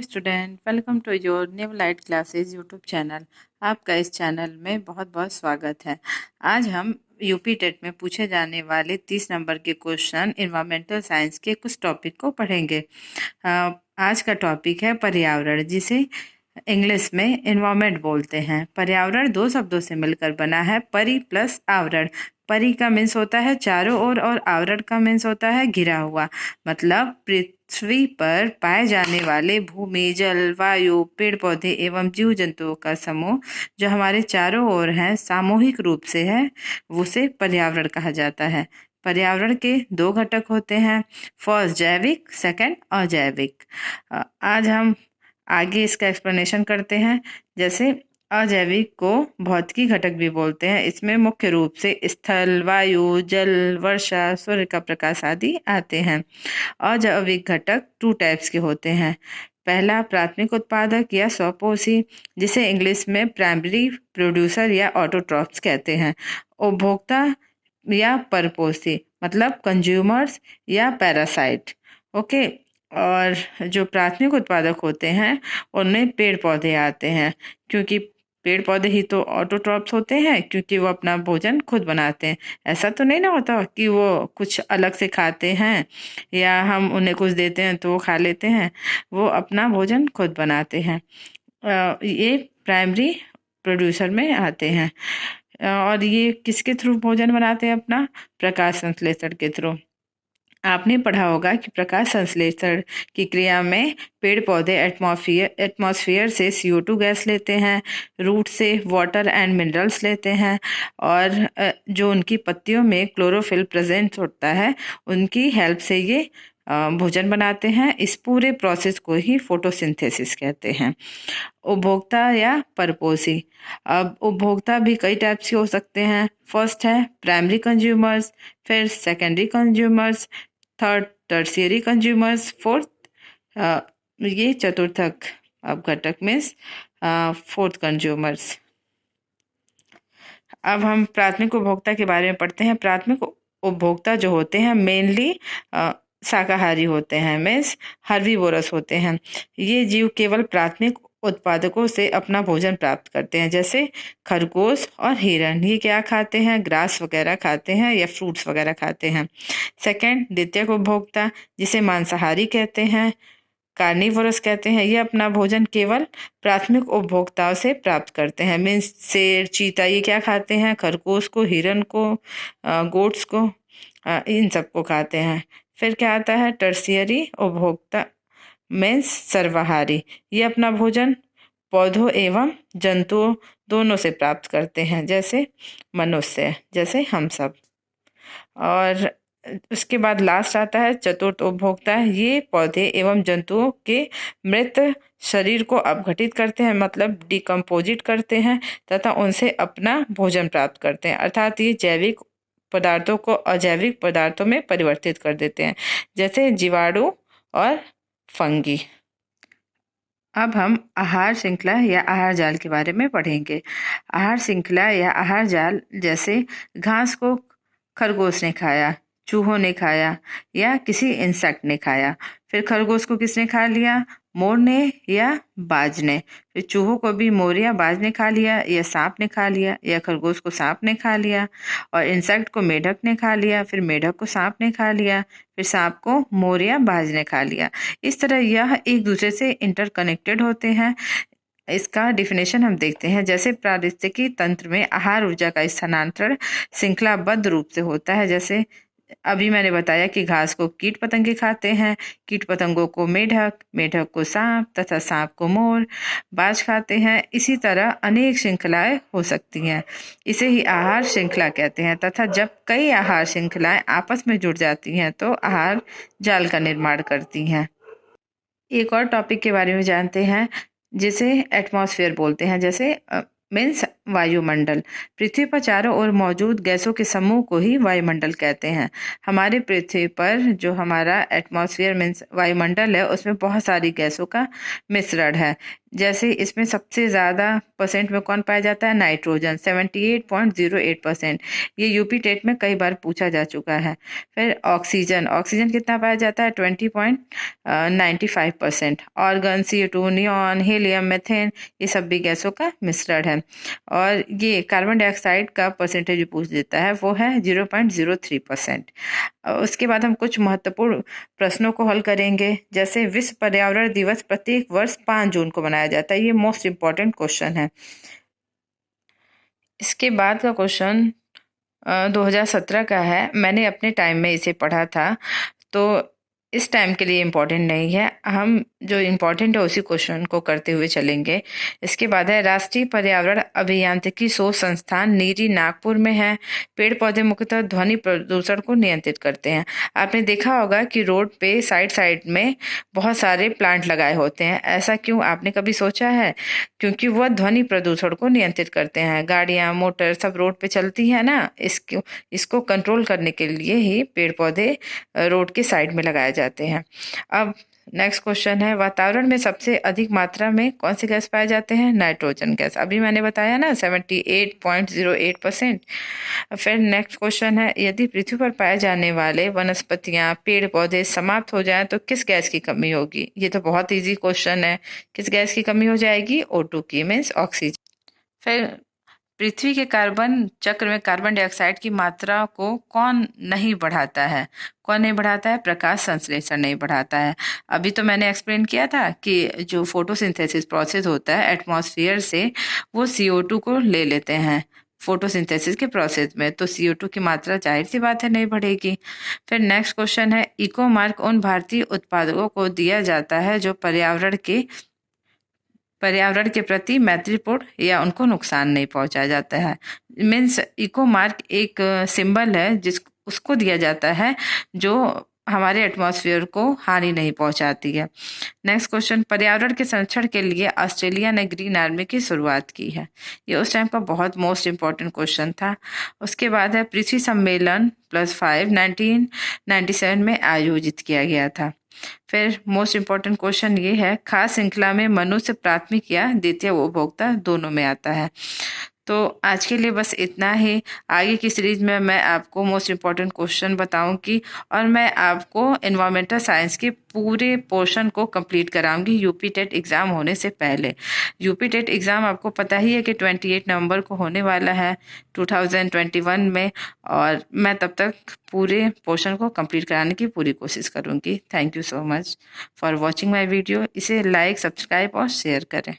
Student, welcome to your new light classes YouTube channel. आपका इस channel में बहुत बहुत स्वागत है। आज हम यूपी टेट में पूछे जाने वाले 30 नंबर के क्वेश्चन इन्वायरमेंटल साइंस के कुछ टॉपिक को पढ़ेंगे। आज का टॉपिक है पर्यावरण, जिसे इंग्लिश में एनवायरमेंट बोलते हैं। पर्यावरण दो शब्दों से मिलकर बना है, परि प्लस आवरण। परि का मीन्स होता है चारों ओर और आवरण का मीन्स होता है घिरा हुआ। मतलब पृथ्वी पर पाए जाने वाले भूमि, जल, वायु, पेड़ पौधे एवं जीव जंतुओं का समूह जो हमारे चारों ओर है, सामूहिक रूप से है, उसे पर्यावरण कहा जाता है। पर्यावरण के दो घटक होते हैं, फर्स्ट जैविक, सेकंड अजैविक। आज हम आगे इसका एक्सप्लेनेशन करते हैं। जैसे अजैविक को भौतिकी घटक भी बोलते हैं। इसमें मुख्य रूप से स्थल, वायु, जल, वर्षा, सूर्य का प्रकाश आदि आते हैं। अजैविक घटक 2 टाइप्स के होते हैं। पहला प्राथमिक उत्पादक या स्वपोषी, जिसे इंग्लिश में प्राइमरी प्रोड्यूसर या ऑटोट्रॉफ्स कहते हैं। उपभोक्ता या परपोषी, मतलब कंज्यूमर्स या पैरासाइट। ओके। और जो प्राथमिक उत्पादक होते हैं उनमें पेड़ पौधे आते हैं, क्योंकि पेड़ पौधे ही तो ऑटोट्रॉफ्स होते हैं, क्योंकि वो अपना भोजन खुद बनाते हैं। ऐसा तो नहीं ना होता कि वो कुछ अलग से खाते हैं या हम उन्हें कुछ देते हैं तो वो खा लेते हैं। वो अपना भोजन खुद बनाते हैं। ये प्राइमरी प्रोड्यूसर में आते हैं। और ये किसके थ्रू भोजन बनाते हैं? अपना प्रकाश संश्लेषण के थ्रू। आपने पढ़ा होगा कि प्रकाश संश्लेषण की क्रिया में पेड़ पौधे एटमॉस्फेयर से CO2 गैस लेते हैं, रूट से वाटर एंड मिनरल्स लेते हैं, और जो उनकी पत्तियों में क्लोरोफिल प्रेजेंट होता है, उनकी हेल्प से ये भोजन बनाते हैं। इस पूरे प्रोसेस को ही फोटोसिंथेसिस कहते हैं। उपभोक्ता या परपोषी। अब उपभोक्ता भी कई टाइप्स के हो सकते हैं। फर्स्ट है प्राइमरी कंज्यूमर्स, फिर secondary consumers, third tertiary consumers, fourth ये चतुर्थक अब घटक मीन्स फोर्थ कंज्यूमर्स। अब हम प्राथमिक उपभोक्ता के बारे में पढ़ते हैं। प्राथमिक उपभोक्ता जो होते हैं मेनली शाकाहारी होते हैं, मीन्स हर्बीवोरस होते हैं। ये जीव केवल प्राथमिक उत्पादकों से अपना भोजन प्राप्त करते हैं। जैसे खरगोश और हिरन, ये क्या खाते हैं? ग्रास वगैरह खाते हैं या फ्रूट्स वगैरह खाते हैं। सेकंड द्वितीयक उपभोक्ता, जिसे मांसाहारी कहते हैं, कार्निवोरस कहते हैं। ये अपना भोजन केवल प्राथमिक उपभोक्ताओं से प्राप्त करते हैं। मीन्स शेर, चीता, ये क्या खाते हैं? खरगोश को, हिरन को, गोट्स को, इन सबको खाते हैं। फिर क्या आता है? टर्शियरी उपभोक्ता मीन्स सर्वाहारी। ये अपना भोजन पौधों एवं जंतुओं दोनों से प्राप्त करते हैं, जैसे मनुष्य, जैसे हम सब। और उसके बाद लास्ट आता है चतुर्थ उपभोक्ता। ये पौधे एवं जंतुओं के मृत शरीर को अपघटित करते हैं, मतलब डिकम्पोजिट करते हैं, तथा उनसे अपना भोजन प्राप्त करते हैं। अर्थात ये जैविक पदार्थों को अजैविक पदार्थों में परिवर्तित कर देते हैं, जैसे जीवाणु और फंगी। अब हम आहार श्रृंखला या आहार जाल के बारे में पढ़ेंगे। आहार श्रृंखला या आहार जाल, जैसे घास को खरगोश ने खाया, चूहों ने खाया या किसी इंसेक्ट ने खाया। फिर खरगोश को किसने खा लिया? मोर ने या बाज ने। फिर चूहों को भी मोर या बाज ने खा लिया, या सांप ने खा लिया, या खरगोश को सांप ने खा लिया। और इंसेक्ट को मेढक ने खा लिया, फिर मेढक को सांप ने खा लिया, फिर सांप को मोर या बाज ने खा लिया। इस तरह यह एक दूसरे से इंटरकनेक्टेड होते हैं। इसका डिफिनेशन हम देखते हैं। जैसे पारिस्थितिकी तंत्र में आहार ऊर्जा का स्थानांतरण श्रृंखलाबद्ध रूप से होता है। जैसे अभी मैंने बताया कि घास को कीट पतंगे खाते हैं, कीट पतंगों को मेढक, मेढक को सांप, तथा सांप को मोर, बाज खाते हैं। इसी तरह अनेक श्रृंखलाएं हो सकती हैं। इसे ही आहार श्रृंखला कहते हैं। तथा जब कई आहार श्रृंखलाएं आपस में जुड़ जाती हैं तो आहार जाल का निर्माण करती हैं। एक और टॉपिक के बारे में जानते हैं, जिसे एटमॉस्फेयर बोलते हैं। जैसे मीन्स वायुमंडल। पृथ्वी पर चारों ओर मौजूद गैसों के समूह को ही वायुमंडल कहते हैं। हमारे पृथ्वी पर जो हमारा एटमॉस्फेयर मीन्स वायुमंडल है, उसमें बहुत सारी गैसों का मिश्रण है। जैसे इसमें सबसे ज़्यादा परसेंट में कौन पाया जाता है? नाइट्रोजन, 78.08%। ये यूपी टेट में कई बार पूछा जा चुका है। फिर ऑक्सीजन, ऑक्सीजन कितना पाया जाता है? 20.95%। Organ, CO2, neon, helium, methane, ये सब भी गैसों का मिश्रण है। और ये कार्बन डाइऑक्साइड का परसेंटेज भी पूछ देता है, वो है 0.03%। उसके बाद हम कुछ महत्वपूर्ण प्रश्नों को हल करेंगे। जैसे विश्व पर्यावरण दिवस प्रत्येक वर्ष 5 जून को मनाया जाता है, ये मोस्ट इम्पॉर्टेंट क्वेश्चन है। इसके बाद का क्वेश्चन 2017 का है। मैंने अपने टाइम में इसे पढ़ा था, तो इस टाइम के लिए इम्पोर्टेंट नहीं है। हम जो इम्पोर्टेंट है उसी क्वेश्चन को करते हुए चलेंगे। इसके बाद है राष्ट्रीय पर्यावरण अभियांत्रिकी शोध संस्थान नीरी नागपुर में है। पेड़ पौधे मुख्यतः ध्वनि प्रदूषण को नियंत्रित करते हैं। आपने देखा होगा कि रोड पे साइड साइड में बहुत सारे प्लांट लगाए होते हैं। ऐसा क्यों, आपने कभी सोचा है? क्योंकि वह ध्वनि प्रदूषण को नियंत्रित करते हैं। गाड़ियां, मोटर सब रोड पे चलती है ना, इसको कंट्रोल करने के लिए ही पेड़ पौधे रोड के साइड में लगाए जाते हैं। अब नेक्स्ट क्वेश्चन है, वातावरण में सबसे अधिक मात्रा में कौन से गैस पाए जाते हैं? Nitrogen gas. अभी मैंने बताया ना, 78.08%। फिर नेक्स्ट क्वेश्चन है, यदि पृथ्वी पर पाए जाने वाले वनस्पतियां, पेड़ पौधे समाप्त हो जाएं तो किस गैस की कमी होगी? ये तो बहुत इजी क्वेश्चन है। किस गैस की कमी हो जाएगी? O2 की, मीन्स ऑक्सीजन। फिर पृथ्वी के कार्बन चक्र में कार्बन डाइऑक्साइड की मात्रा को कौन नहीं बढ़ाता है? कौन नहीं बढ़ाता है? प्रकाश संश्लेषण नहीं बढ़ाता है। अभी तो मैंने एक्सप्लेन किया था कि जो फोटोसिंथेसिस प्रोसेस होता है एटमॉस्फेयर से, वो CO2 को ले लेते हैं फोटोसिंथेसिस के प्रोसेस में, तो CO2 की मात्रा जाहिर सी बात है नहीं बढ़ेगी। फिर नेक्स्ट क्वेश्चन है, इको मार्क उन भारतीय उत्पादकों को दिया जाता है जो पर्यावरण के प्रति मैत्रीपूर्ण या उनको नुकसान नहीं पहुंचाया जाता है। मीन्स इको मार्क एक सिंबल है उसको दिया जाता है जो हमारे एटमॉस्फेयर को हानि नहीं पहुंचाती है। नेक्स्ट क्वेश्चन, पर्यावरण के संरक्षण के लिए ऑस्ट्रेलिया ने ग्रीन आर्मी की शुरुआत की है। ये उस टाइम का बहुत मोस्ट इम्पॉर्टेंट क्वेश्चन था। उसके बाद है पृथ्वी सम्मेलन +5 1997 में आयोजित किया गया था। फिर मोस्ट इम्पॉर्टेंट क्वेश्चन ये है, खास श्रृंखला में मनुष्य प्राथमिक या द्वितीय उपभोक्ता दोनों में आता है। तो आज के लिए बस इतना ही। आगे की सीरीज में मैं आपको मोस्ट इम्पॉर्टेंट क्वेश्चन बताऊंगी और मैं आपको एनवायरमेंटल साइंस के पूरे पोर्शन को कंप्लीट कराऊंगी यूपी टेट एग्ज़ाम होने से पहले। यूपी टेट एग्ज़ाम आपको पता ही है कि 28 नवंबर को होने वाला है 2021 में, और मैं तब तक पूरे पोर्शन को कंप्लीट कराने की पूरी कोशिश करूंगी। Thank you so much for watching my video. इसे लाइक, सब्सक्राइब और शेयर करें।